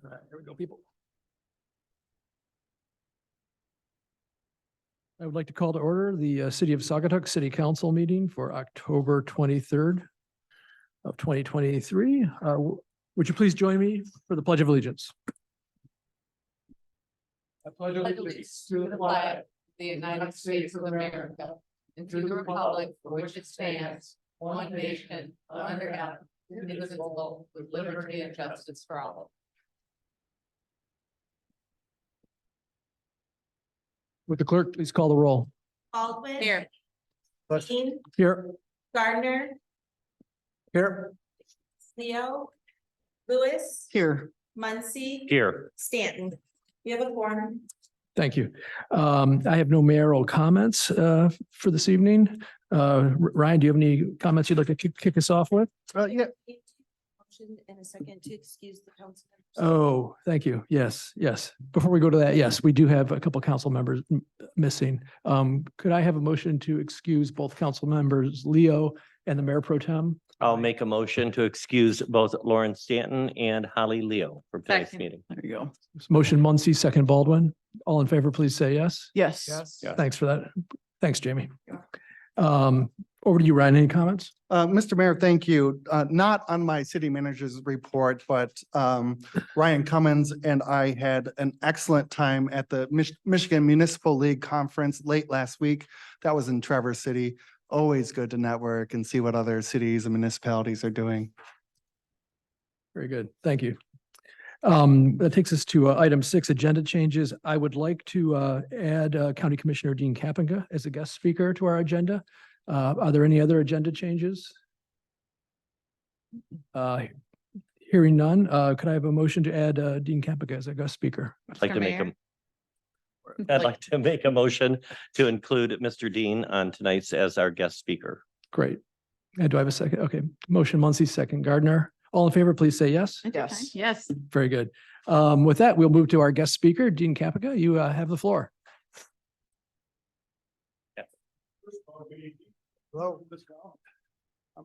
All right, here we go, people. I would like to call to order the City of Saugatuck City Council meeting for October 23rd of 2023. Would you please join me for the Pledge of Allegiance? I pledge allegiance to the flag of the United States of America and to the republic for which it stands, one nation, under God, indivisible, with liberty and justice for all. Would the clerk please call the roll? Baldwin. Here. Dean, Here. Gardner, Here. Leo, Lewis, Here. Muncy, Here. Stanton. We have a quorum. Thank you. I have no mayoral comments for this evening. Ryan, do you have any comments you'd like to kick us off with? Yeah. Motion and a second to excuse the council members. Oh, thank you. Yes, yes. Before we go to that, yes, we do have a couple council members missing. Could I have a motion to excuse both council members, Leo and the mayor pro tem? I'll make a motion to excuse both Lauren Stanton and Holly Leo from tonight's Second. meeting. There you go. Motion Muncy, second Baldwin. All in favor, please say yes. Yes. Yes. Thanks for that. Thanks, Jamie. Over to you, Ryan. Any comments? Mr. Mayor, thank you. Not on my city manager's report, but Ryan Cummins and I had an excellent time at the Michigan Municipal League Conference late last week. That was in Traverse City. Always good to network and see what other cities and municipalities are doing. Very good. Thank you. That takes us to item 6, agenda changes. I would like to add County Commissioner Dean Kapinga as a guest speaker to our agenda. Are there any other agenda changes? Hearing none, could I have a motion to add Dean Kapinga as a guest speaker? I'd like to make Mayor. I'd like to make a motion to include Mr. Dean on tonight's as our guest speaker. Great. Do I have a second? Okay. Motion Muncy, second Gardner. All in favor, please say yes. Yes. Yes. Very good. With that, we'll move to our guest speaker, Dean Kapinga. You have the floor. Hello.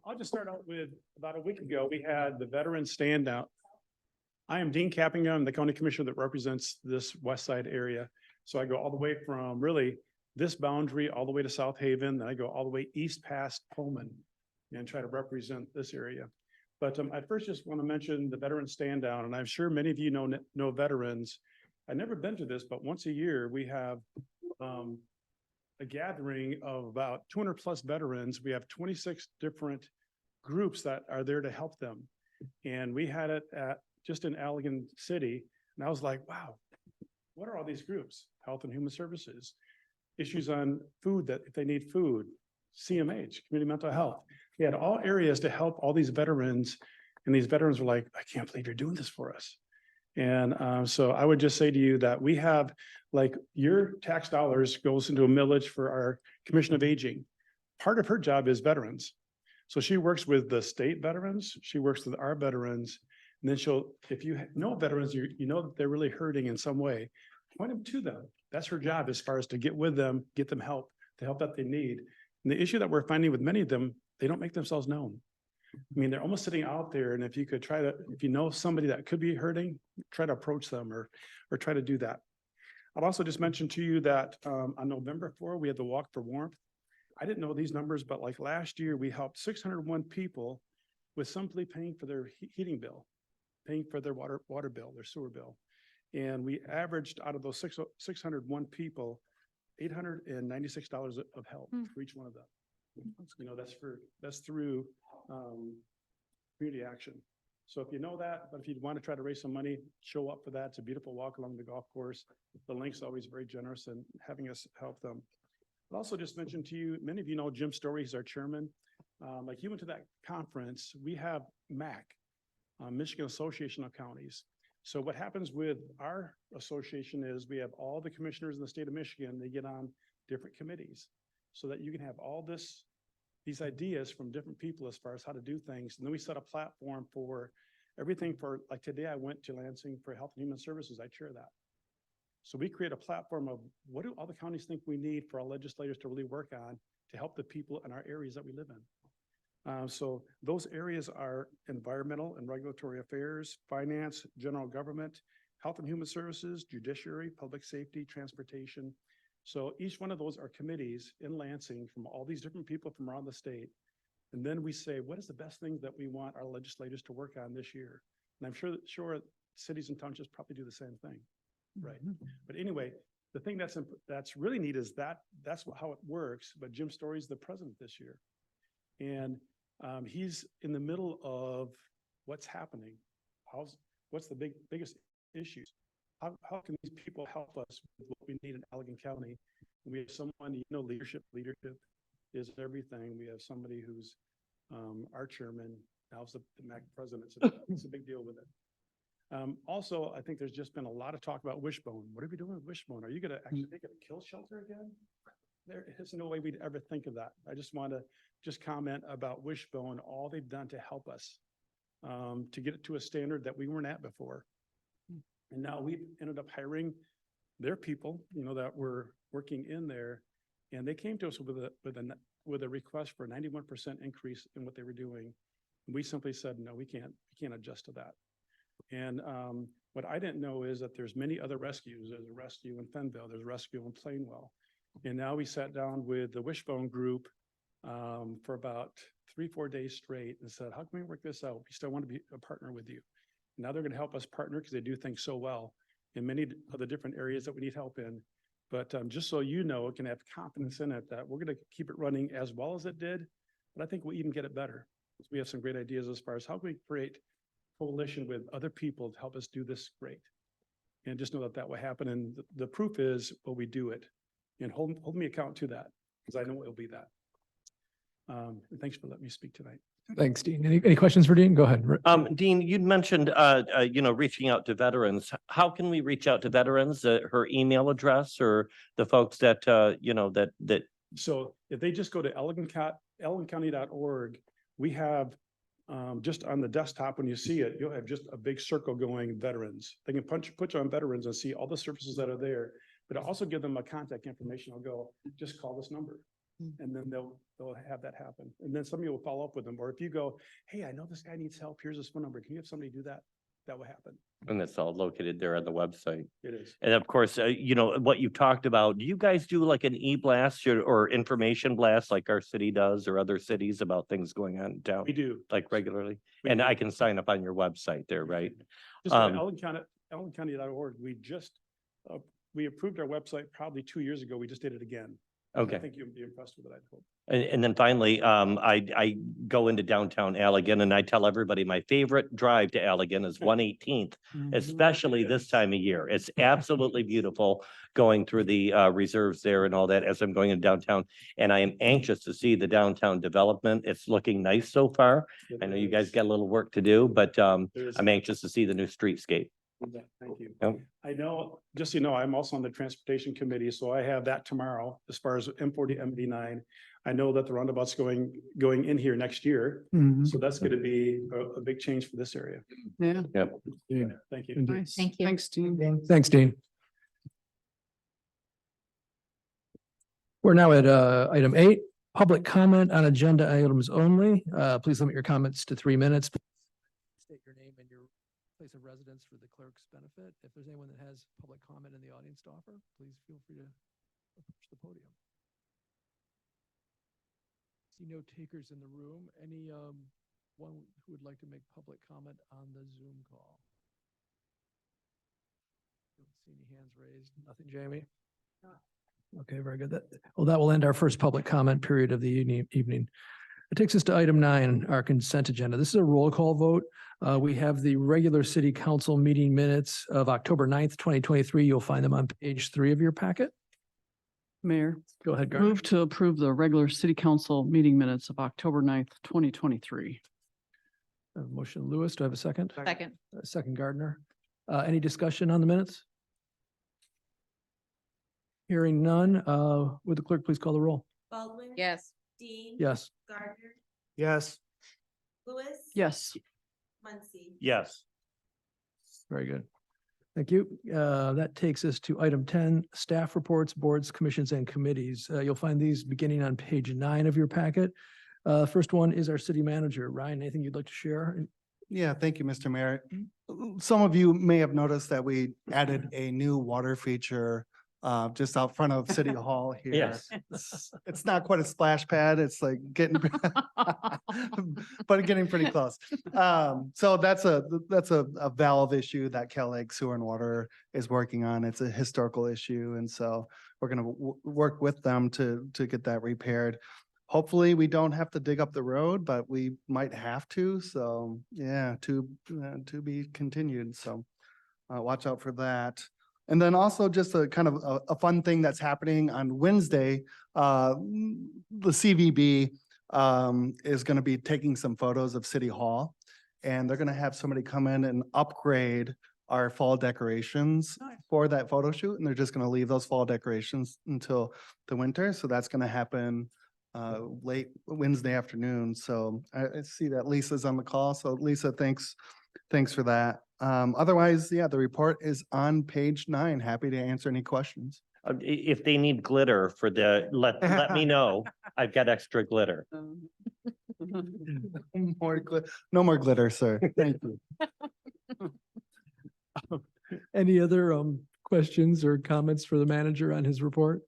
I'll just start out with, about a week ago, we had the veteran stand out. I am Dean Kapinga. I'm the county commissioner that represents this west side area. So I go all the way from really this boundary all the way to South Haven, then I go all the way east past Pullman and try to represent this area. But I first just want to mention the veteran stand down, and I'm sure many of you know veterans. I've never been to this, but once a year we have a gathering of about 200 plus veterans. We have 26 different groups that are there to help them. And we had it just in Allegan City. And I was like, wow, what are all these groups? Health and Human Services, issues on food, that if they need food, CMH, community mental health. We had all areas to help all these veterans. And these veterans were like, I can't believe you're doing this for us. And so I would just say to you that we have, like, your tax dollars goes into a millage for our Commission of Aging. Part of her job is veterans. So she works with the state veterans, she works with our veterans, and then she'll, if you know veterans, you know that they're really hurting in some way, point them to them. That's her job, as far as to get with them, get them help, the help that they need. And the issue that we're finding with many of them, they don't make themselves known. I mean, they're almost sitting out there, and if you could try to, if you know somebody that could be hurting, try to approach them or try to do that. I'll also just mention to you that on November 4, we had the Walk for Warmth. I didn't know these numbers, but like last year, we helped 601 people with simply paying for their heating bill, paying for their water bill, their sewer bill. And we averaged out of those 601 people, $896 of help for each one of them. You know, that's through community action. So if you know that, but if you want to try to raise some money, show up for that. It's a beautiful walk along the golf course. The link's always very generous in having us help them. I'll also just mention to you, many of you know Jim Story, he's our chairman. Like he went to that conference, we have MAC, Michigan Association of Counties. So what happens with our association is we have all the commissioners in the state of Michigan, they get on different committees so that you can have all these ideas from different people as far as how to do things. And then we set a platform for everything. For like today, I went to Lansing for Health and Human Services. I chair that. So we create a platform of what do all the counties think we need for our legislators to really work on to help the people in our areas that we live in. So those areas are environmental and regulatory affairs, finance, general government, health and human services, judiciary, public safety, transportation. So each one of those are committees in Lansing from all these different people from around the state. And then we say, what is the best thing that we want our legislators to work on this year? And I'm sure cities and townships probably do the same thing. Right. But anyway, the thing that's really neat is that's how it works. But Jim Story's the president this year. And he's in the middle of what's happening. What's the biggest issues? How can these people help us with what we need in Allegan County? We have someone, leadership is everything. We have somebody who's our chairman, now's the MAC president. So it's a big deal with it. Also, I think there's just been a lot of talk about Wishbone. What are we doing with Wishbone? Are you going to actually make it a kill shelter again? There is no way we'd ever think of that. I just want to comment about Wishbone, all they've done to help us to get it to a standard that we weren't at before. And now we've ended up hiring their people, that were working in there. And they came to us with a request for a 91% increase in what they were doing. And we simply said, no, we can't adjust to that. And what I didn't know is that there's many other rescues. There's a rescue in Fenville, there's a rescue in Plainwell. And now we sat down with the Wishbone group for about 3-4 days straight and said, how can we work this out? We still want to be a partner with you. Now they're going to help us partner because they do things so well in many of the different areas that we need help in. But just so you know, it can have confidence in it that we're going to keep it running as well as it did. But I think we'll even get it better. We have some great ideas as far as how can we create coalition with other people to help us do this great. And just know that will happen. And the proof is, well, we do it. And hold me account to that, because I know it will be that. And thanks for letting me speak tonight. Thanks, Dean. Any questions for Dean? Go ahead. Dean, you'd mentioned, reaching out to veterans. How can we reach out to veterans? Her email address or the folks that, that. So if they just go to allegancounty.org, we have just on the desktop, when you see it, you'll have just a big circle going veterans. They can put on veterans and see all the services that are there, but I'll also give them a contact information. I'll go, just call this number. And then they'll have that happen. And then somebody will follow up with them. Or if you go, hey, I know this guy needs help. Here's his phone number. Can you have somebody do that? That will happen. And that's all located there on the website. It is. And of course, what you talked about, do you guys do like an e-blast or information blast like our city does or other cities about things going on in town? We do. Like regularly? We And do. I can sign up on your website there, right? Just allegancounty.org. We approved our website probably 2 years ago. We just did it again. Okay. I think you'll be impressed with it, I hope. And then finally, I go into downtown Allegan and I tell everybody my favorite drive to Allegan is 118th, especially this time of year. It's absolutely beautiful going through the reserves there and all that as I'm going into downtown. And I am anxious to see the downtown development. It's looking nice so far. I know you guys got a little work to do, but I'm anxious to see the new streetscape. Thank you. Yep. I know, just so you know, I'm also on the transportation committee, so I have that tomorrow as far as M40, MD9. I know that the roundabout's going in here next year, so that's going to be a big change for this area. Yeah, Thank you. nice. Thank you. Thanks, Dean. Thanks, Dean. We're now at item 8, public comment on agenda items only. Please limit your comments to 3 minutes. State your name and your place of residence for the clerk's benefit. If there's anyone that has public comment in the audience to offer, please feel free to approach the podium. See no takers in the room. Any one who would like to make public comment on the Zoom call? Don't see any hands raised. Nothing, Jamie? Okay, very good. That will end our first public comment period of the evening. It takes us to item 9, our consent agenda. This is a roll call vote. We have the regular city council meeting minutes of October 9th, 2023. You'll find them on page 3 of your packet. Mayor, Go ahead, Gardner. move to approve the regular city council meeting minutes of October 9th, 2023. Motion Lewis. Do I have a second? Second. Second Gardner. Any discussion on the minutes? Hearing none, would the clerk please call the roll? Baldwin. Yes. Dean. Yes. Gardner. Yes. Lewis. Yes, Muncy. Yes. Very good. Thank you. That takes us to item 10, staff reports, boards, commissions, and committees. You'll find these beginning on page 9 of your packet. First one is our city manager. Ryan, anything you'd like to share? Yeah, thank you, Mr. Mayor. Some of you may have noticed that we added a new water feature just out front of City Hall here. Yes. It's not quite a splash pad. It's like getting, but getting pretty close. So that's a valve issue that Cal Lake Sewer and Water is working on. It's a historical issue. And so we're going to work with them to get that repaired. Hopefully, we don't have to dig up the road, but we might have to. So yeah, to be continued. So watch out for that. And then also just a kind of a fun thing that's happening on Wednesday. The CVB is going to be taking some photos of City Hall, and they're going to have somebody come in and upgrade our fall decorations for that photo shoot. And they're just going to leave those fall decorations until the winter. So that's going to happen late Wednesday afternoon. So I see that Lisa's on the call. So Lisa, thanks for that. Otherwise, yeah, the report is on page 9. Happy to answer any questions. If they need glitter for the, let me know. I've got extra glitter. No more glitter, sir. Thank you. Any other questions or comments for the manager on his report?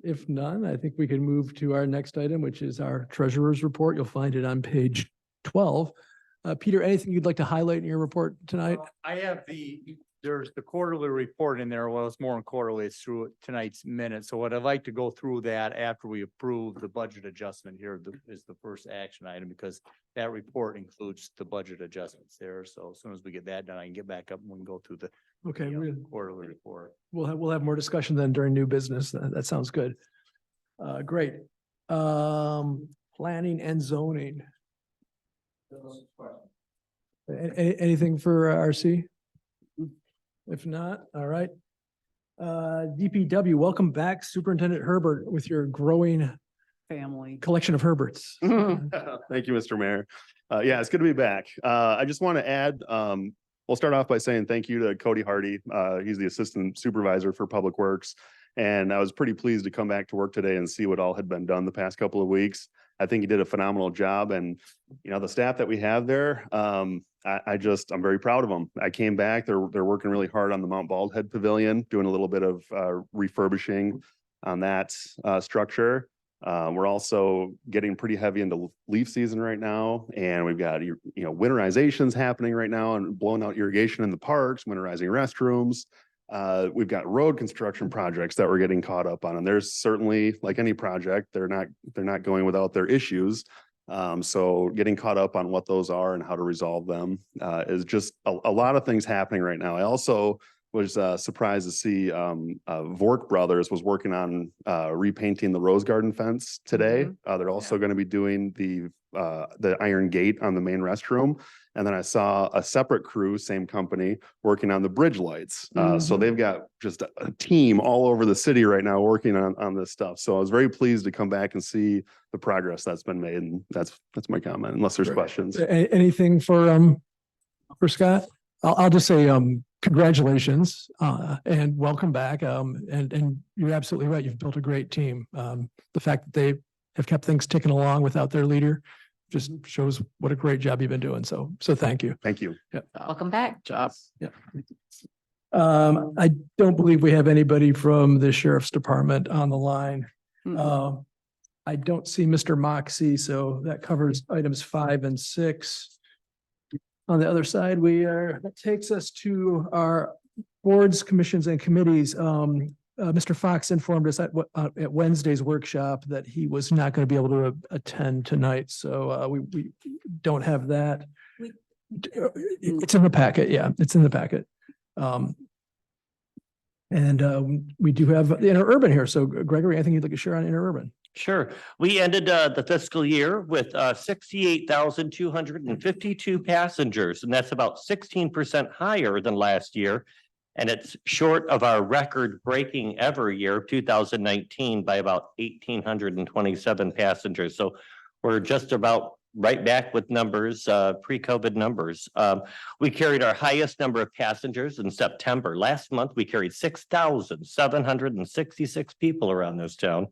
If none, I think we can move to our next item, which is our treasurer's report. You'll find it on page 12. Peter, anything you'd like to highlight in your report tonight? I have there's the quarterly report in there. Well, it's more than quarterly, it's through tonight's minutes. So what I'd like to go through that after we approve the budget adjustment here is the first action item, because that report includes the budget adjustments there. So as soon as we get that done, I can get back up and we can go through the Okay, quarterly report. we'll have more discussion then during new business. That sounds good. Great. Planning and zoning. Anything for RC? If not, all right. DPW, welcome back, Superintendent Herbert, with your growing Family. collection of Herberts. Thank you, Mr. Mayor. Yeah, it's good to be back. I just want to add, we'll start off by saying thank you to Cody Hardy. He's the Assistant Supervisor for Public Works. And I was pretty pleased to come back to work today and see what all had been done the past couple of weeks. I think he did a phenomenal job, and the staff that we have there, I'm very proud of them. I came back, they're working really hard on the Mount Baldhead Pavilion, doing a little bit of refurbishing on that structure. We're also getting pretty heavy into leaf season right now, and we've got winterizations happening right now and blowing out irrigation in the parks, winterizing restrooms. We've got road construction projects that we're getting caught up on, and there's certainly, like any project, they're not going without their issues. So getting caught up on what those are and how to resolve them is just a lot of things happening right now. I also was surprised to see Vork Brothers was working on repainting the Rose Garden fence today. They're also going to be doing the iron gate on the main restroom. And then I saw a separate crew, same company, working on the bridge lights. So they've got just a team all over the city right now working on this stuff. So I was very pleased to come back and see the progress that's been made. And that's my comment, unless there's questions. Anything for Scott? I'll just say congratulations and welcome back. And you're absolutely right. You've built a great team. The fact that they have kept things ticking along without their leader just shows what a great job you've been doing. So thank you. Thank you. Yeah. Welcome back. Job. Yeah. I don't believe we have anybody from the Sheriff's Department on the line. I don't see Mr. Moxie, so that covers items 5 and 6. On the other side, that takes us to our boards, commissions, and committees. Mr. Fox informed us at Wednesday's workshop that he was not going to be able to attend tonight, so we don't have that. It's in the packet. Yeah, it's in the packet. And we do have the interurban here. So Gregory, anything you'd like to share on interurban? Sure. We ended the fiscal year with 68,252 passengers, and that's about 16% higher than last year. And it's short of our record-breaking ever year of 2019 by about 1,827 passengers. So we're just about right back with numbers, pre-COVID numbers. We carried our highest number of passengers in September. Last month, we carried 6,766 people around this town.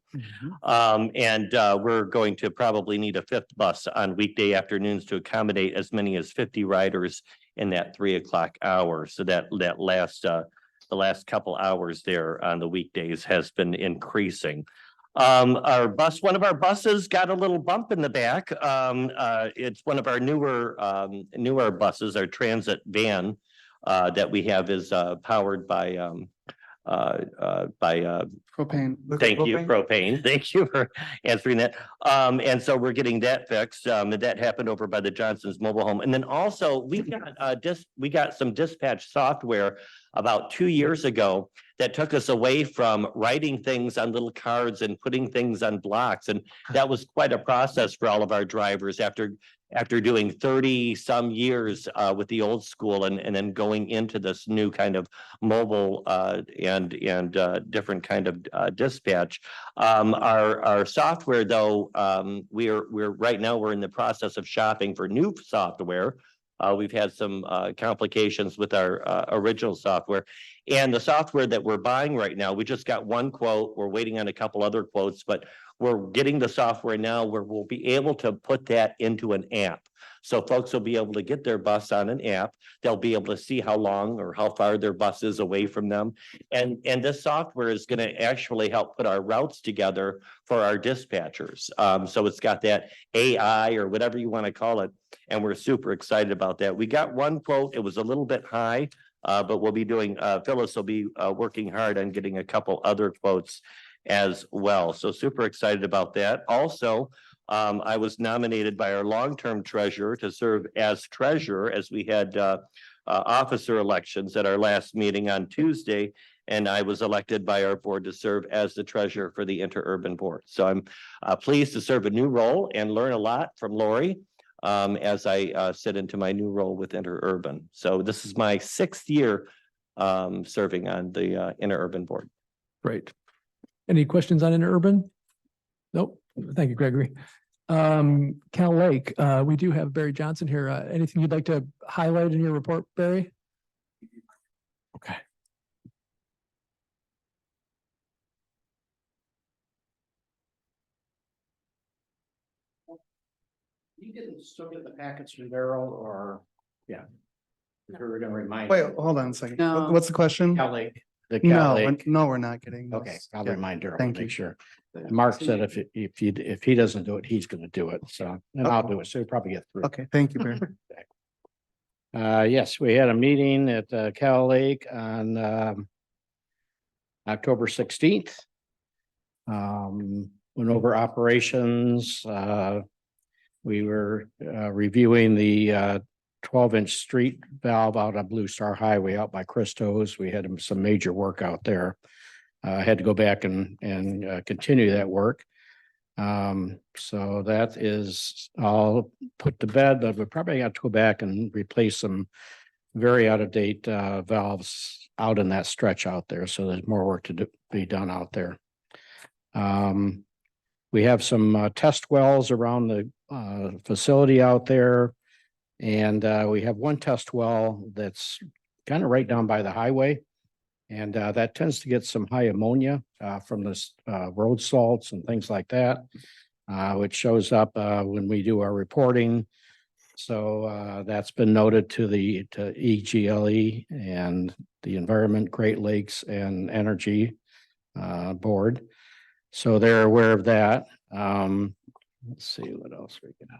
And we're going to probably need a fifth bus on weekday afternoons to accommodate as many as 50 riders in that 3 o'clock hour. So that the last couple hours there on the weekdays has been increasing. One of our buses got a little bump in the back. It's one of our newer buses, our transit van that we have is powered by Propane. thank you, propane. Thank you for answering that. And so we're getting that fixed. And that happened over by the Johnson's mobile home. And then also we got some dispatch software about 2 years ago that took us away from writing things on little cards and putting things on blocks. And that was quite a process for all of our drivers after doing 30 some years with the old school and then going into this new kind of mobile and different kind of dispatch. Our software though, we're right now we're in the process of shopping for new software. We've had some complications with our original software, and the software that we're buying right now, we just got one quote. We're waiting on a couple other quotes, but we're getting the software now where we'll be able to put that into an app. So folks will be able to get their bus on an app. They'll be able to see how long or how far their bus is away from them. And this software is going to actually help put our routes together for our dispatchers. So it's got that AI or whatever you want to call it. And we're super excited about that. We got one quote. It was a little bit high, but we'll be doing, Phyllis will be working hard on getting a couple other quotes as well. So super excited about that. Also, I was nominated by our long-term treasurer to serve as treasurer as we had officer elections at our last meeting on Tuesday. And I was elected by our board to serve as the treasurer for the Interurban Board. So I'm pleased to serve a new role and learn a lot from Lori as I sit into my new role with Interurban. So this is my 6th year serving on the Interurban Board. Great. Any questions on Interurban? Nope. Thank you, Gregory. Cal Lake, we do have Barry Johnson here. Anything you'd like to highlight in your report, Barry? Okay. You didn't still get the packets from Daryl or, yeah. We were gonna remind. Wait, hold on a second. No. What's the question? Cal Lake. The Cal No, Lake. no, we're not getting. Okay, those. I'll Yeah. remind Daryl to Thank you. make sure. Mark said if he doesn't do it, he's gonna do it. So, and I'll do it. So we'll probably get through. Okay, thank you, Barry. Yes, we had a meeting at Cal Lake on October 16th. Went over operations. We were reviewing the 12-inch street valve out on Blue Star Highway out by Christo's. We had some major work out there. Had to go back and continue that work. So that is all put to bed, but we probably got to go back and replace some very out of date valves out in that stretch out there. So there's more work to be done out there. We have some test wells around the facility out there. And we have one test well that's kind of right down by the highway. And that tends to get some high ammonia from the road salts and things like that, which shows up when we do our reporting. So that's been noted to EGLE and the Environment, Great Lakes and Energy Board. So they're aware of that. Let's see what else we got.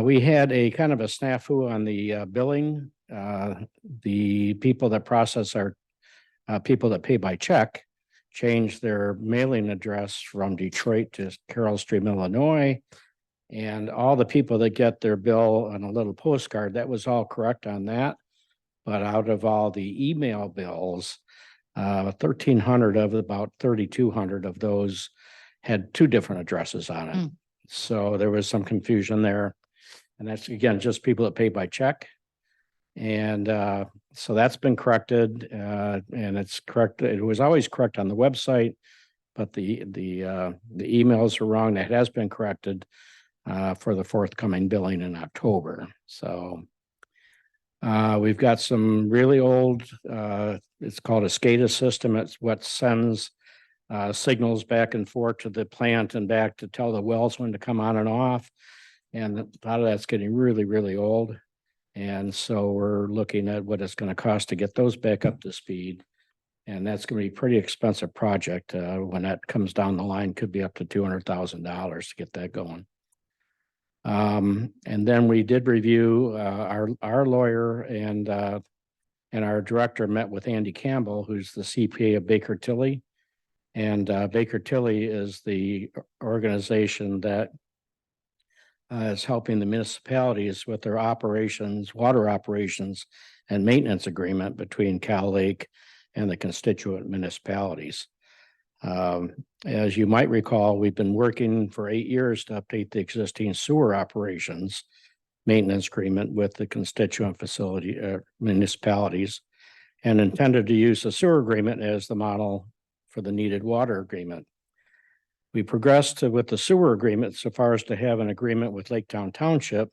We had a kind of a snafu on the billing. The people that process our people that pay by check changed their mailing address from Detroit to Carroll Stream, Illinois. And all the people that get their bill on a little postcard, that was all correct on that. But out of all the email bills, 1,300 of about 3,200 of those had 2 different addresses on it. So there was some confusion there. And that's, again, just people that pay by check. And so that's been corrected and it's correct. It was always correct on the website. but the emails are wrong. That has been corrected for the forthcoming billing in October. So we've got some really old, it's called a SCADA system. It's what sends signals back and forth to the plant and back to tell the wells when to come on and off. And a lot of that's getting really, really old. And so we're looking at what it's going to cost to get those back up to speed. And that's going to be a pretty expensive project. When that comes down the line, could be up to $200,000 to get that going. And then we did review, our lawyer and our director met with Andy Campbell, who's the CPA of Baker Tilly. And Baker Tilly is the organization that is helping the municipalities with their operations, water operations and maintenance agreement between Cal Lake and the constituent municipalities. As you might recall, we've been working for 8 years to update the existing sewer operations maintenance agreement with the constituent facility municipalities, and intended to use the sewer agreement as the model for the needed water agreement. We progressed with the sewer agreement so far as to have an agreement with Laketown Township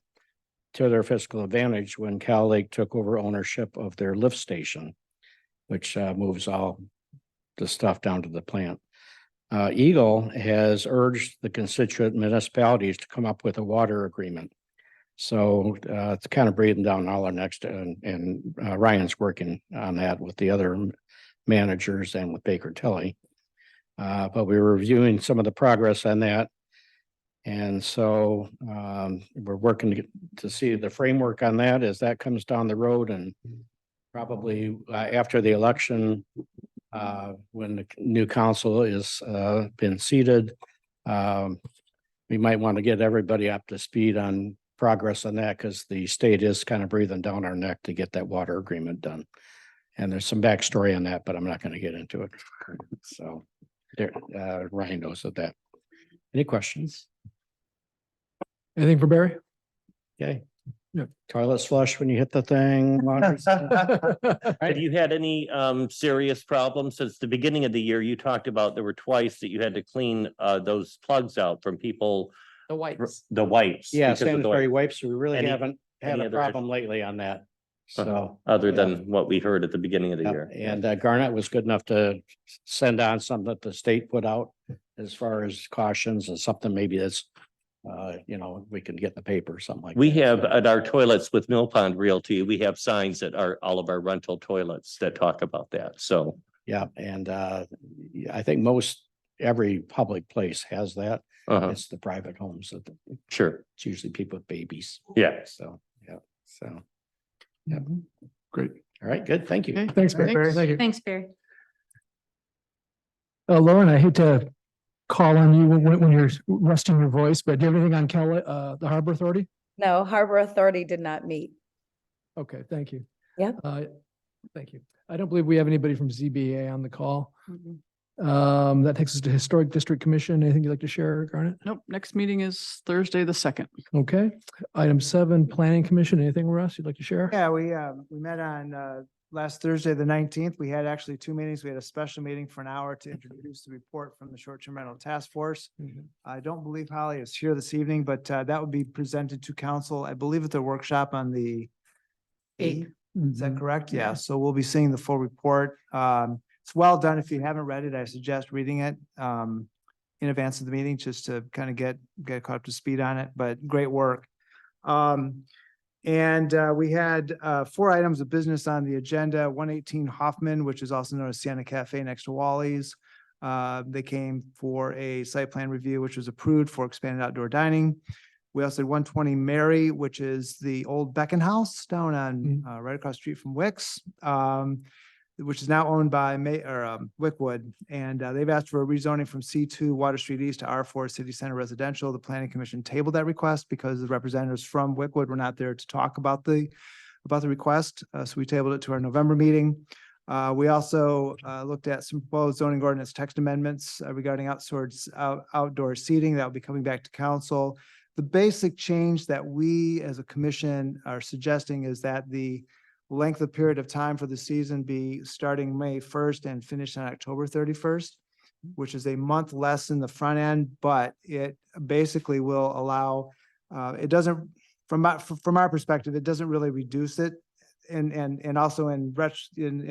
to their fiscal advantage when Cal Lake took over ownership of their lift station, which moves all the stuff down to the plant. Eagle has urged the constituent municipalities to come up with a water agreement. So it's kind of breathing down all our necks, and Ryan's working on that with the other managers and with Baker Tilly. But we were reviewing some of the progress on that. And so we're working to see the framework on that as that comes down the road, and probably after the election, when the new council is been seated, we might want to get everybody up to speed on progress on that, because the state is kind of breathing down our neck to get that water agreement done. And there's some backstory on that, but I'm not going to get into it. So there, Ryan knows of that. Any questions? Anything for Barry? Okay. Yep. Toilets flush when you hit the thing. Have you had any serious problems since the beginning of the year? You talked about there were twice that you had to clean those plugs out from people, The wipes. the wipes. Yeah, because of the sanitary wipe- wipes. We really Any- haven't had any a other- problem lately on that. So. Other yeah. than what we heard at the beginning of the Yep, year. and Garnet was good enough to send on something that the state put out as far as cautions and something maybe that's, we can get in the paper or something like that. We have So, at our toilets with Mill Pond Realty, we have signs that are all of our rental toilets that talk about that. So, yeah, and I think every public place has that. It's the private homes that sure. it's usually people with babies. Yeah. So, yeah, so, Great. all right, good, thank you. Okay. Thanks, Barry. Thank you. Thanks, Barry. Lauren, I hate to call on you when you're resting your voice, but do you have anything on the Harbor Authority? No, Harbor Authority did not meet. Okay, thank you. Yeah. Thank you. I don't believe we have anybody from ZBA on the call. Mhm. That takes us to Historic District Commission. Anything you'd like to share, Garnet? Nope, next meeting is Thursday, the 2nd. Okay. Item 7, Planning Commission. Anything, Russ, you'd like to share? Yeah, we met on last Thursday, the 19th. We had actually 2 meetings. We had a special meeting for an hour to introduce the report from the short-term rental task force. Mhm. I don't believe Holly is here this evening, but that would be presented to council, I believe, at the workshop on the 8th. Is that correct? Yeah, so we'll be seeing the full report. It's well done. If you haven't read it, I suggest reading it in advance of the meeting, just to kind of get caught up to speed on it, but great work. And we had 4 items of business on the agenda, 118 Hoffman, which is also known as Sienna Cafe next to Wally's. They came for a site plan review, which was approved for expanded outdoor dining. We also had 120 Mary, which is the old Beacon House down on right across the street from Wicks, which is now owned by Wickwood. And they've asked for a rezoning from C2 Water Street East to R4 City Center Residential. The Planning Commission tabled that request because the representatives from Wickwood were not there to talk about the request. So we tabled it to our November meeting. We also looked at some proposed zoning ordinance text amendments regarding outdoor seating that will be coming back to council. The basic change that we as a commission are suggesting is that the length of period of time for the season be starting May 1st and finish on October 31st. which is a month less in the front end, but it basically will allow, it doesn't, from our perspective, it doesn't really reduce it. And also in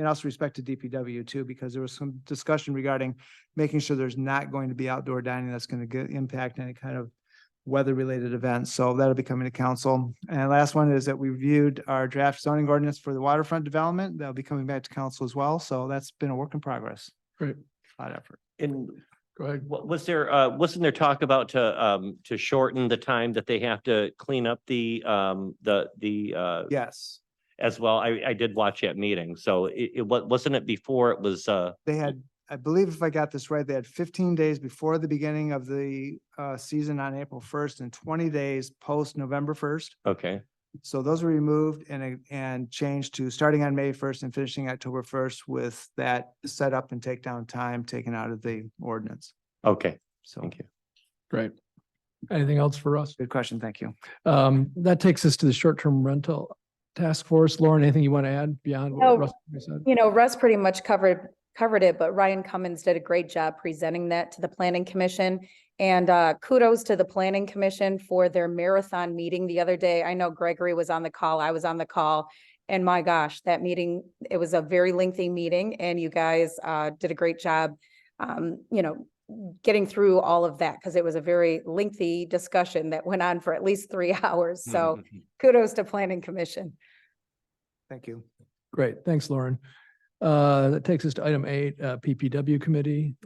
also respect to DPW too, because there was some discussion regarding making sure there's not going to be outdoor dining that's going to impact any kind of weather-related events. So that'll be coming to council. And last one is that we reviewed our draft zoning ordinance for the waterfront development. That'll be coming back to council as well. So that's been a work in progress. Great. A lot of effort. And Go ahead. was there, wasn't there talk about to shorten the time that they have to clean up the Yes, as well? I did watch that meeting. So wasn't it before it was, they had, I believe if I got this right, they had 15 days before the beginning of the season on April 1st and 20 days post November 1st. okay, So those were removed and changed to starting on May 1st and finishing October 1st with that setup and takedown time taken out of the ordinance. okay, So thank you. Great. Anything else for us? good question. Thank you. That takes us to the short-term rental task force. Lauren, anything you want to add beyond No. what Russ said? You know, Russ pretty much covered it, but Ryan Cummins did a great job presenting that to the planning commission. And kudos to the planning commission for their marathon meeting the other day. I know Gregory was on the call, I was on the call. And my gosh, that meeting, it was a very lengthy meeting and you guys did a great job, you know, getting through all of that because it was a very lengthy discussion that went on for at least 3 hours. So kudos to planning commission. Thank you. Great. Thanks, Lauren. That takes us to item 8, PPW committee.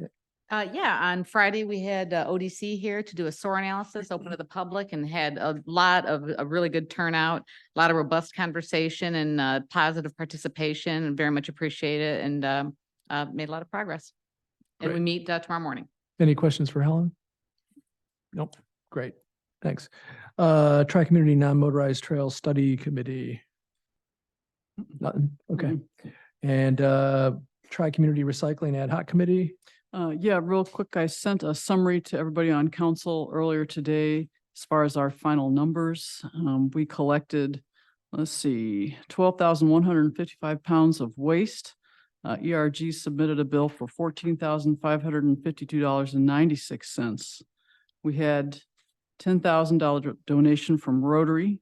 Yeah, on Friday, we had ODC here to do a SOAR analysis, open to the public, and had a lot of a really good turnout, a lot of robust conversation and positive participation, and very much appreciate it, and made a lot of progress. And we Great. meet tomorrow morning. Any questions for Helen? Nope. Great. Thanks. Tri-Community Non-Motorized Trail Study Committee. Nothing. Okay. And Tri-Community Recycling Ad Hoc Committee. Yeah, real quick, I sent a summary to everybody on council earlier today as far as our final numbers. We collected, let's see, 12,155 pounds of waste. ERG submitted a bill for $14,552.96. We had $10,000 donation from Rotary,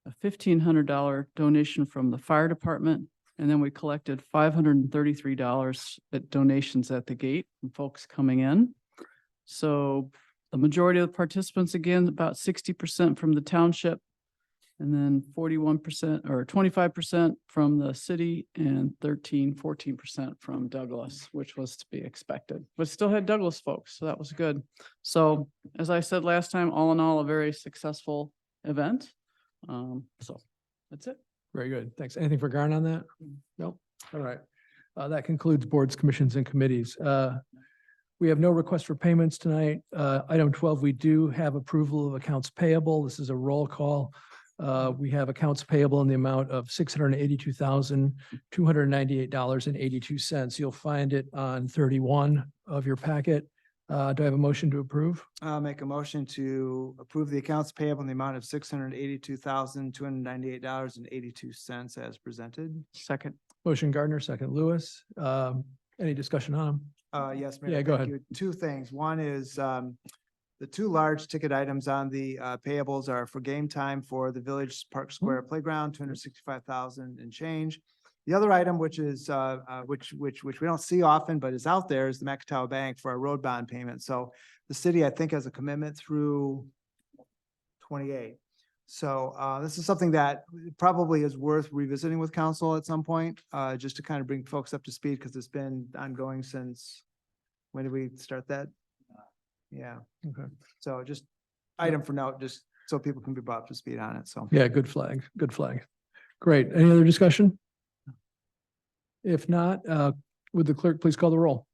a $1,500 donation from the fire department, and then we collected $533 at donations at the gate from folks coming in. So the majority of the participants, again, about 60% from the township, and then 41% or 25% from the city and 14% from Douglas, which was to be expected, but still had Douglas folks. So that was good. So as I said last time, all in all, a very successful event. So that's it. Very good. Thanks. Anything for Garn on that? Nope. All right. That concludes boards, commissions, and committees. We have no request for payments tonight. Item 12, we do have approval of accounts payable. This is a roll call. We have accounts payable in the amount of $682,298.82. You'll find it on 31 of your packet. Do I have a motion to approve? I'll make a motion to approve the accounts payable in the amount of $682,298.82 as presented. Second. Motion Gardner, second Lewis. Any discussion on them? Yes, Mayor. Yeah, go thank ahead. you. Two things. One is the two large ticket items on the payables are for game time for the Village Park Square Playground, 265,000 and change. The other item, which is which we don't see often, but is out there, is the Macatawa Bank for a road bond payment. So the city, I think, has a commitment through 28. So this is something that probably is worth revisiting with council at some point, just to kind of bring folks up to speed, because it's been ongoing since, when did we start that? Yeah. Okay. So just item for note, just so people can be brought up to speed on it. So. Yeah, good flag. Good flag. Great. Any other discussion? If not, would the clerk please call the roll?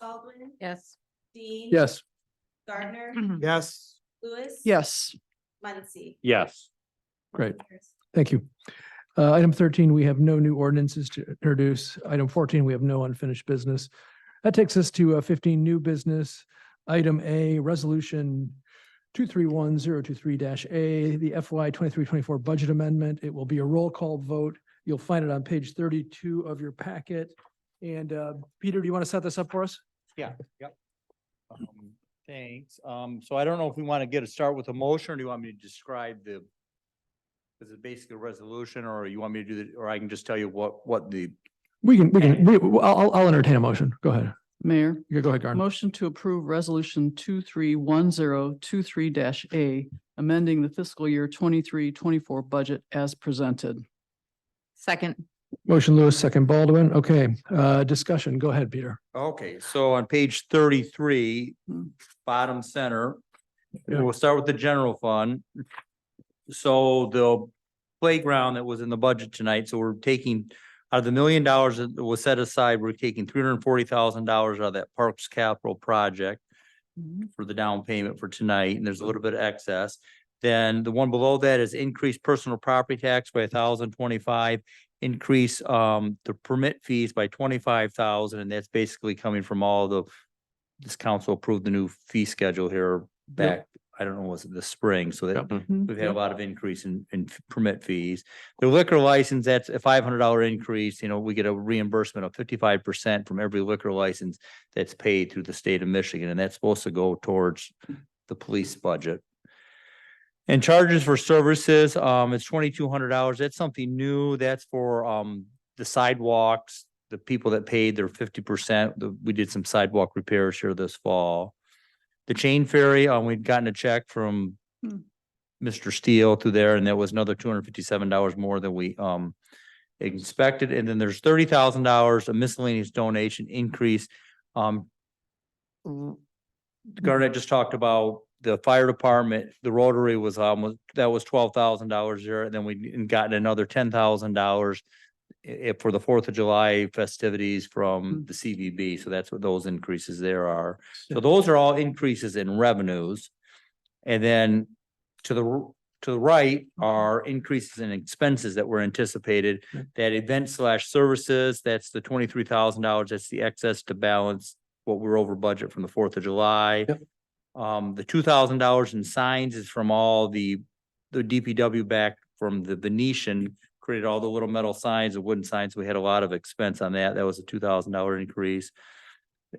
Baldwin, Yes. Dean. Yes. Gardner, Yes. Lewis. Yes. Muncy. Yes. Great. Thank you. Item 13, we have no new ordinances to introduce. Item 14, we have no unfinished business. That takes us to 15 new business. Item A, resolution 231023-A, the FY 23-24 budget amendment. It will be a roll call vote. You'll find it on page 32 of your packet. And Peter, do you want to set this up for us? Yeah, yep. Thanks. So I don't know if we want to get a start with a motion, or do you want me to describe the? Is it basically a resolution, or you want me to do the, or I can just tell you what the, I'll entertain a motion. Go ahead. Mayor, You go ahead, Garden. motion to approve resolution 231023-A, amending the fiscal year 23-24 budget as presented. Second. Motion Lewis, second Baldwin. Okay, discussion. Go ahead, Peter. okay, so on page 33, bottom center, Yeah. we'll start with the general fund. So the playground that was in the budget tonight, so we're taking out of the $1 million that was set aside, we're taking $340,000 out of that Parks Capital project for the down payment for tonight, and there's a little bit of excess. Then the one below that is increased personal property tax by 1,025, increase the permit fees by 25,000, and that's basically coming from all the, this council approved the new fee schedule here back, I don't know, was it the spring, so that we've had a lot of increase in permit fees. The liquor license, that's a $500 increase, you know, we get a reimbursement of 55% from every liquor license that's paid through the state of Michigan, and that's supposed to go towards the police budget. And charges for services, it's $2,200. That's something new. That's for the sidewalks, the people that paid their 50%. We did some sidewalk repairs here this fall. The chain ferry, we'd gotten a check from Mr. Steele through there, and that was another $257 more than we expected. And then there's $30,000, a miscellaneous donation increase. Garnett just talked about the fire department, the Rotary was almost, that was $12,000 there, and then we gotten another $10,000 for the 4th of July festivities from the CVB. So that's what those increases there are. So those are all increases in revenues. And then to the right are increases in expenses that were anticipated. That event/services, that's the $23,000. That's the excess to balance what we're over budget from the 4th of July. The $2,000 in signs is from all the DPW back from the Venetian, created all the little metal signs, the wooden signs. We had a lot of expense on that. That was a $2,000 increase.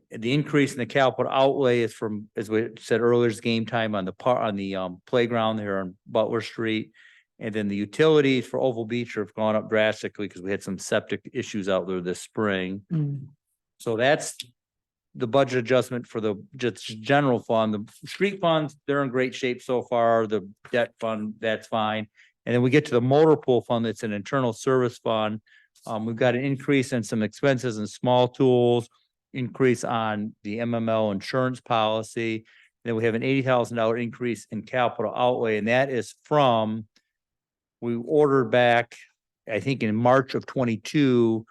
The increase in the capital outlay is from, as we said earlier, is game time on the playground there on Butler Street. And then the utilities for Oval Beach have gone up drastically because we had some septic issues out there this spring. So that's the budget adjustment for the just general fund. The street funds, they're in great shape so far. The debt fund, that's fine. And then we get to the motor pool fund, that's an internal service fund. We've got an increase in some expenses and small tools, increase on the MML insurance policy. Then we have an $80,000 increase in capital outlay, and that is from, we ordered back, I think in March of 22,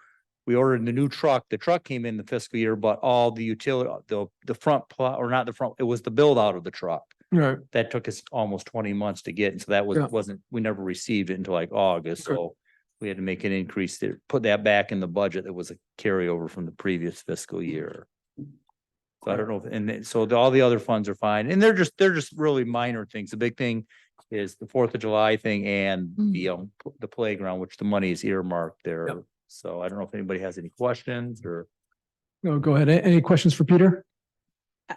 we ordered the new truck. The truck came in the fiscal year, but all the utility, the front plow, or not the front, it was the build out of the truck. Right. That took us almost 20 months to get. And so that wasn't, we never received it until like August. Okay. So we had to make an increase there, put that back in the budget. That was a carryover from the previous fiscal year. So I don't know. So all the other funds are fine. And they're just really minor things. The big thing is the 4th of July thing and the playground, which the money is earmarked there. Yep. So I don't know if anybody has any questions or. No, go ahead. Any questions for Peter?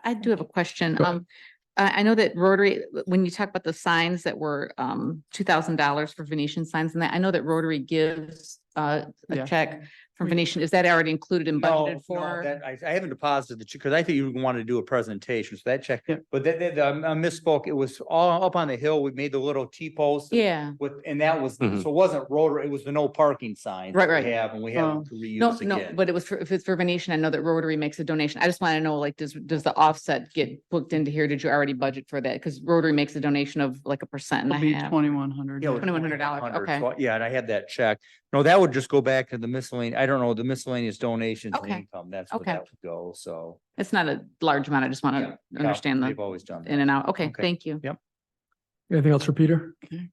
I do have a question. Go ahead. I know that Rotary, when you talk about the signs that were $2,000 for Venetian signs and that, I know that Rotary gives a Yeah. check from Venetian. Is that already included and budgeted for? I haven't deposited the check because I think you want to do a presentation. So that check, Yeah. but I misspoke. It was all up on the hill. We made the little T-post. Yeah, And that was, so Mhm. it wasn't Rotary, it was the no parking sign. Right, right. And we have Oh. to no, reuse no, again. but it was for, if it's for Venetian, I know that Rotary makes a donation. I just want to know, like, does the offset get booked into here? Did you already budget for that? Because Rotary makes a donation of like 1% and a It'll be half. 2,100. Yeah, it was $2,100, 2,100. okay. So, yeah, and I had that check. No, that would just go back to the miscellaneous, I don't know, the miscellaneous donations and Okay. income. That's what Okay. that would go. So. It's not a large amount. I just want Yeah, to yeah, understand They've the always done that. in and out. Okay, Okay. thank you. Anything else for Peter? Okay.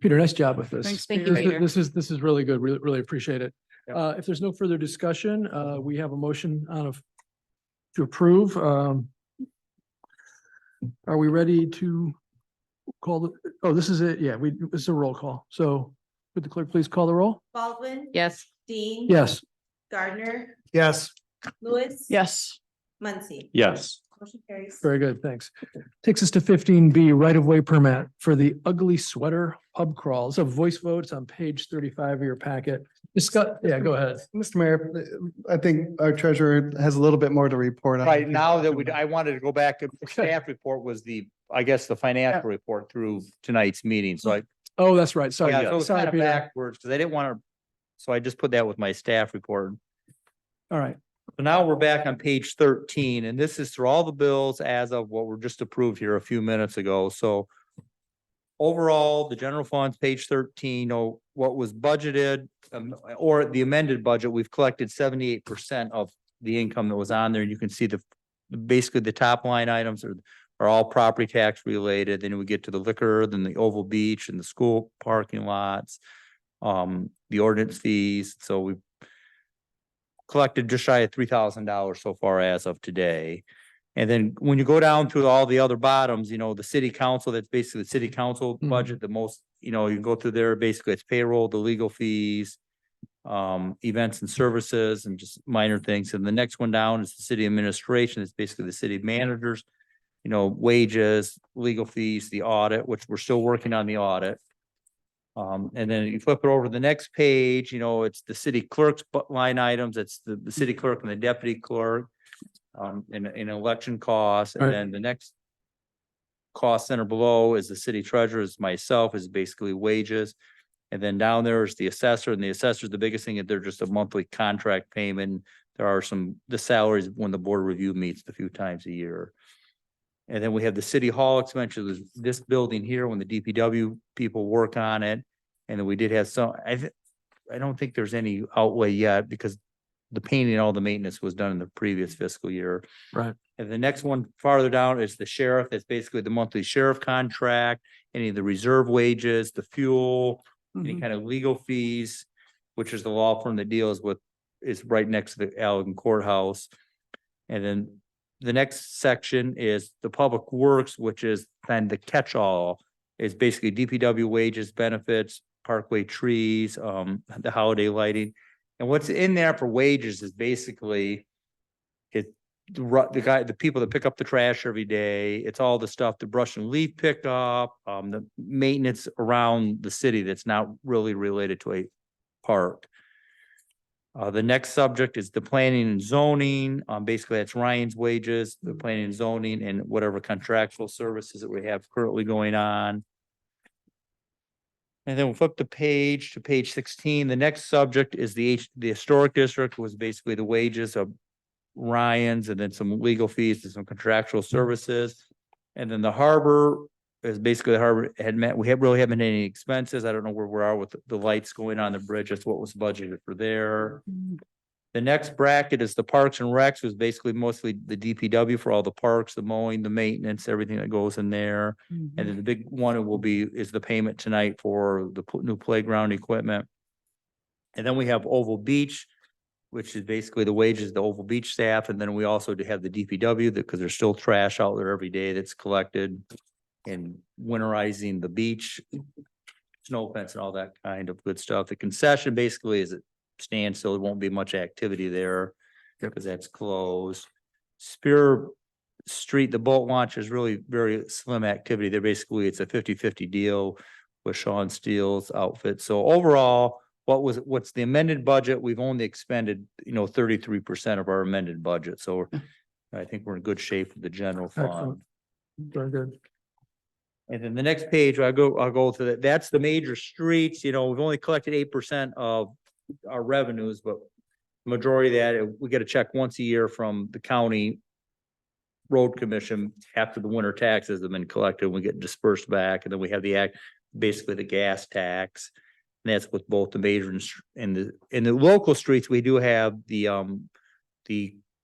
Peter, nice job with this. Thanks, Thank you, Peter. This Peter. this is really good. Really appreciate it. Yep. If there's no further discussion, we have a motion to approve. Are we ready to call this is it. Yeah, this is a roll call. So would the clerk please call the roll? Baldwin. Yes, Dean. Yes. Gardner. Yes. Lewis. Yes. Muncy. Yes. Motion carries. Very good, thanks. Takes us to 15B, right-of-way permit for the Ugly Sweater Pub Crawl. So voice votes on page 35 of your packet. Discuss, yeah, go ahead. Mr. Mayor, I think our treasurer has a little bit more to report on. Right now that I wanted to go back, the staff report was I guess the financial report through tonight's meeting, so Oh, that's right. Sorry. yeah, so it's Sorry, kind of Peter. backwards, because I didn't want to, so I just put that with my staff report. All right. So now we're back on page 13, and this is through all the bills as of what were just approved here a few minutes ago, so. Overall, the general funds, page 13, what was budgeted, or the amended budget, we've collected 78% of the income that was on there. You can see basically the top line items are all property tax related. Then we get to the liquor, then the Oval Beach and the school parking lots, the ordinance fees. So we've collected just shy of $3,000 so far as of today. And then when you go down to all the other bottoms, the city council, that's basically the city council Mhm. budget, the most, you can go through there, basically it's payroll, the legal fees, events and services and just minor things. And the next one down is the city administration. It's basically the city managers, wages, legal fees, the audit, which we're still working on the audit. And then you flip it over to the next page, it's the city clerk's line items. It's the city clerk and the deputy clerk. In election costs, and Right. then the next cost center below is the city treasurer, is myself, is basically wages. And then down there is the assessor, and the assessor is the biggest thing, they're just a monthly contract payment. There are the salaries when the board review meets a few times a year. And then we have the city hall expenses, this building here, when the DPW people work on it. And then we did have I don't think there's any outlay yet, because the painting and all the maintenance was done in the previous fiscal year. Right. And the next one farther down is the sheriff. That's basically the monthly sheriff contract, any of the reserve wages, the fuel, any Mhm. kind of legal fees, which is the law firm that deals with, is right next to the Allegan Courthouse. And then the next section is the public works, which is kind of the catch-all, is basically DPW wages, benefits, parkway trees, the holiday lighting. And what's in there for wages is basically the people that pick up the trash every day. It's all the stuff, the brush and leaf pickup, the maintenance around the city that's not really related to a park. The next subject is the planning and zoning. Basically that's Ryan's wages, the planning and zoning, and whatever contractual services that we have currently going on. And then we'll flip the page to page 16. The next subject is the historic district, was basically the wages of Ryan's, and then some legal fees and some contractual services. And then the harbor is basically the harbor we really haven't had any expenses. I don't know where we are with the lights going on the bridge. That's what was budgeted for there. The next bracket is the parks and recs, was basically mostly the DPW for all the parks, the mowing, the maintenance, everything that goes in there. And then the big one is the payment tonight for the new playground equipment. And then we have Oval Beach, which is basically the wages, of the Oval Beach staff. And then we also do have the DPW, because there's still trash out there every day that's collected, and winterizing the beach, snow fence and all that kind of good stuff. The concession basically is standstill. There won't be much activity there because that's closed. Spear Street, the boat launch is really very slim activity. They're basically, it's a 50-50 deal with Sean Steele's outfit. So overall, what's the amended budget? We've only expended, 33% of our amended budget. So I think we're in good shape with the general fund. Excellent. Very good. And then the next page, I'll go to that. That's the major streets. We've only collected 8% of our revenues, but majority of that, we get a check once a year from the county road commission after the winter taxes have been collected. We get dispersed back, and then we have basically the gas tax. And that's with both the major and the local streets. We do have the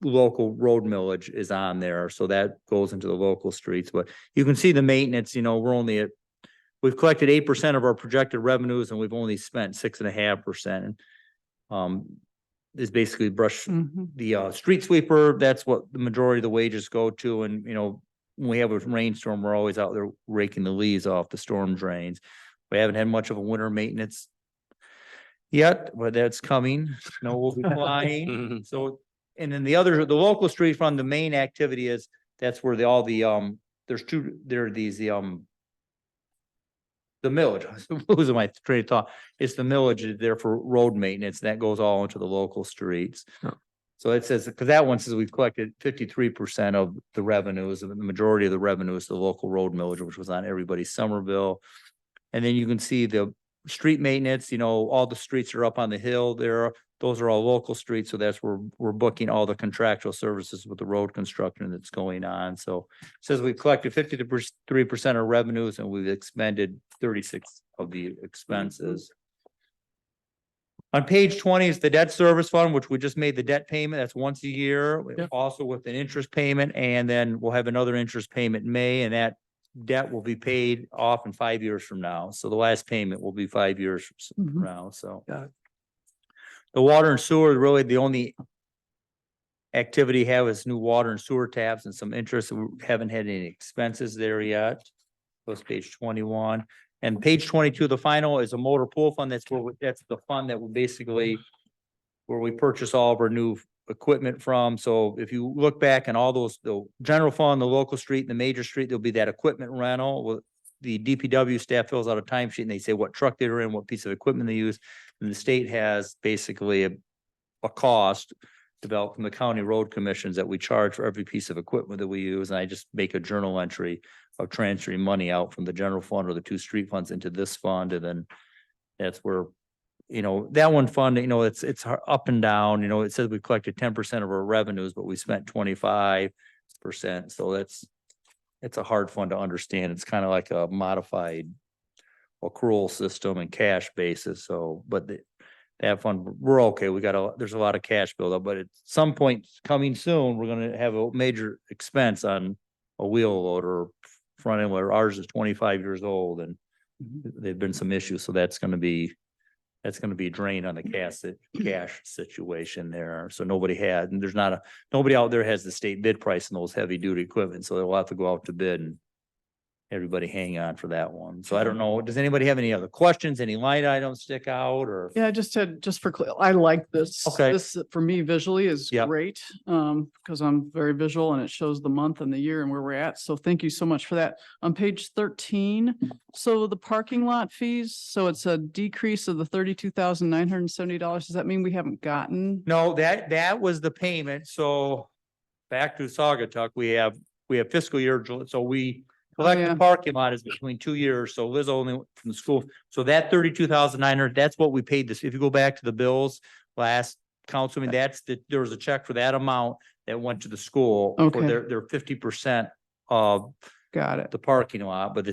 local road millage is on there, so that goes into the local streets. But you can see the maintenance, we've collected 8% of our projected revenues, and we've only spent 6.5%. Is basically the street sweeper. That's what the majority of the wages go to. And, when we have a rainstorm, we're always out there raking the leaves off the storm drains. We haven't had much of a winter maintenance yet, but that's coming. Snow will be flying. So, and then the local street fund, the main activity is that's where all the, there's there are these, the millage, I'm losing my train of thought. It's the millage is there for road maintenance. That goes all into the local streets. Oh. So it says, because that one says we've collected 53% of the revenues, and the majority of the revenue is the local road millage, which was on everybody's summer bill. And then you can see the street maintenance, all the streets are up on the hill there. Those are all local streets, so that's where we're booking all the contractual services with the road construction that's going on. So it says we've collected 53% of revenues and we've expended 36 of the expenses. On page 20 is the debt service fund, which we just made the debt payment. That's once a year, Yep. also with an interest payment, and then we'll have another interest payment in May, and that debt will be paid off in 5 years from now. So the last payment will be 5 years from Mhm. now, so. Got it. The water and sewer, really the only activity have is new water and sewer taps and some interest. We haven't had any expenses there yet. Goes page 21. And page 22, the final is a motor pool fund. That's that's the fund that will basically where we purchase all of our new equipment from. So if you look back and all those, the general fund, the local street, and the major street, there'll be that equipment rental. Well, the DPW staff fills out a timesheet and they say what truck they're in, what piece of equipment they use. And the state has basically a cost developed from the county road commissions that we charge for every piece of equipment that we use. And I just make a journal entry of transferring money out from the general fund or the two street funds into this fund. And then that's where, that one fund, it's up and down, it says we collected 10% of our revenues, but we spent 25%. So it's a hard fund to understand. It's kind of like a modified accrual system and cash basis. So, but that fund, we're okay. There's a lot of cash buildup, but at some point coming soon, we're gonna have a major expense on a wheel loader front end loader. Ours is 25 years old and there've been some issues. So that's gonna be a drain on the cash situation there. So and nobody out there has the state bid price on those heavy duty equipment. So they'll have to go out to bid and everybody hang on for that one. So I don't know, does anybody have any other questions? Any line items stick out or? Yeah, I like this. Okay. This for me visually is Yep. great. Because I'm very visual and it shows the month and the year and where we're at. So thank you so much for that. On page 13, so the parking lot fees, so it's a decrease of the $32,970. Does that mean we haven't gotten? No, that was the payment. So back to Saugatuck, we have fiscal year, so we collect yeah. the parking lot is between 2 years. So Liz only went from the school. So that 32,900, that's what we paid this. If you go back to the bills last council, I mean, there was a check for that amount that went to the school for Okay. their 50% of Got it. the parking lot, but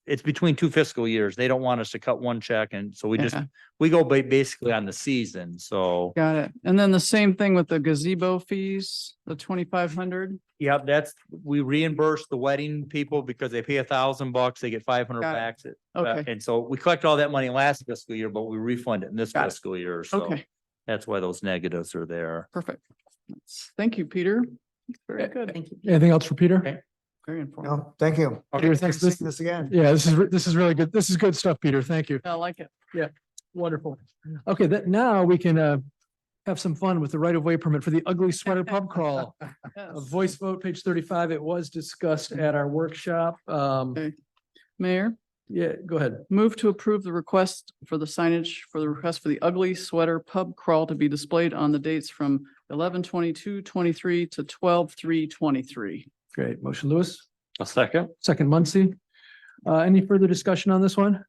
it's between 2 fiscal years. They don't want us to cut one check. And so Yeah. we go basically on the season. So. Got it. And then the same thing with the gazebo fees, the 2,500. Yeah, we reimburse the wedding people because they pay $1,000, they get 500 Got it. back. Okay. And so we collect all that money last fiscal year, but we refund it in this Got it. fiscal year. So Okay, that's why those negatives are there. perfect. Thank you, Peter. Very good. Thank you. Anything else for Peter? Okay. Very informative. No, thank you. Peter, thanks. Seeing this again. Yeah, this is really good. This is good stuff, Peter. Thank you. I like it. Wonderful. Okay, now we can have some fun with the right-of-way permit for the Ugly Sweater Pub Crawl. A Yes. voice vote, page 35. It was discussed at our workshop. Mayor, Yeah, go ahead. move to approve the request for the signage for the request for the Ugly Sweater Pub Crawl to be displayed on the dates from 11/22/23 to 12/3/23. Great. Motion, Lewis. A second. Second, Muncy. Any further discussion on this one?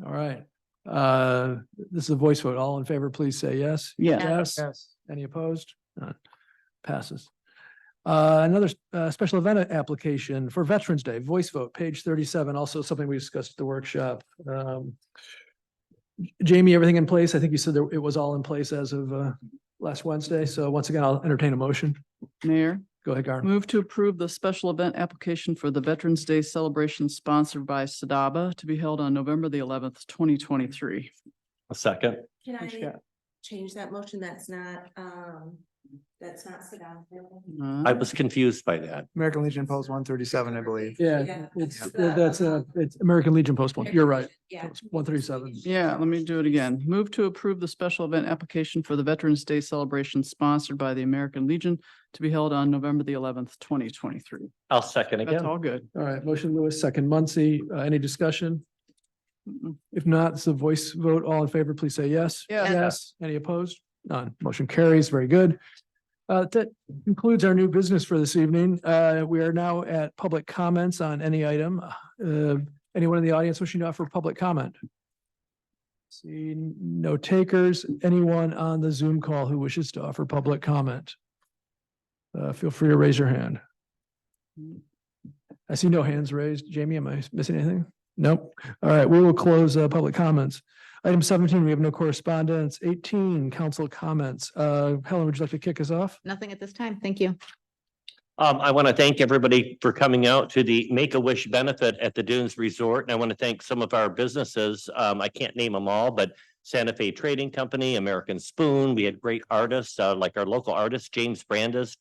All right. This is a voice vote. All in favor, please say yes. Yes. Yes. Any opposed? None. Passes. Another special event application for Veterans Day, voice vote, page 37, also something we discussed at the workshop. Jamie, everything in place? I think you said it was all in place as of last Wednesday. So once again, I'll entertain a motion. Mayor, Go ahead, Gar. move to approve the special event application for the Veterans Day celebration sponsored by Sadaba to be held on November the 11th, 2023. A second. Can Thanks, I Scott. change that motion? That's not, That's not Sedan. I was confused by that. American Legion Post 137, I believe. Yeah, Yeah. it's American Legion Post one. You're right. Yeah. 137. Yeah, let me do it again. Move to approve the special event application for the Veterans Day celebration sponsored by the American Legion to be held on November the 11th, 2023. I'll second That's again. all good. All right, motion Lewis, second Muncy. Any discussion? Mm-mm. If not, it's a voice vote. All in favor, please say yes. Yes. Yes. Any opposed? None. Motion carries. Very good. That concludes our new business for this evening. We are now at public comments on any item. Anyone in the audience wishing to offer public comment? See no takers. Anyone on the Zoom call who wishes to offer public comment? Feel free to raise your hand. I see no hands raised. Jamie, am I missing anything? Nope. All right, we will close public comments. Item 17, we have no correspondence. 18, council comments. Helen, would you like to kick us off? Nothing at this time. Thank you. I want to thank everybody for coming out to the Make-A-Wish benefit at the Dunes Resort. And I want to thank some of our businesses. I can't name them all, but Santa Fe Trading Company, American Spoon. We had great artists, like our local artist, James Brandes,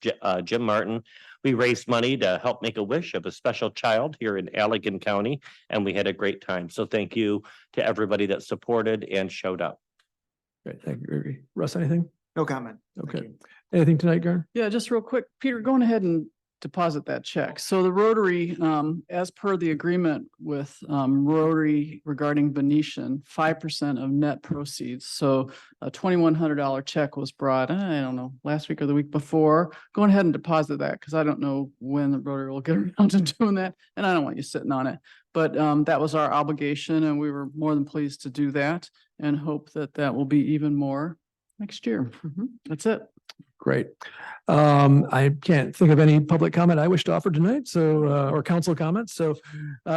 Jim Martin. We raised money to help make a wish of a special child here in Allegan County, and we had a great time. So thank you to everybody that supported and showed up. Great, thank you. Russ, anything? No comment. Thank Okay. you. Anything tonight, Garen? Yeah, just real quick, Peter, go on ahead and deposit that check. So the Rotary, as per the agreement with Rotary regarding Venetian, 5% of net proceeds. So a $2,100 check was brought, I don't know, last week or the week before. Go ahead and deposit that because I don't know when the Rotary will get around to doing that, and I don't want you sitting on it. But that was our obligation, and we were more than pleased to do that and hope that that will be even more next year. That's it. Great. I can't think of any public comment I wish to offer tonight, so, or council comments. So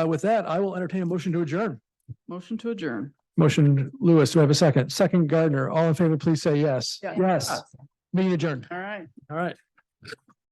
with that, I will entertain a motion to adjourn. Motion to adjourn. Motion Lewis, do I have a second? Second Gardner. All in favor, please say yes. Yeah. Yes. Meeting adjourned. All right. All right.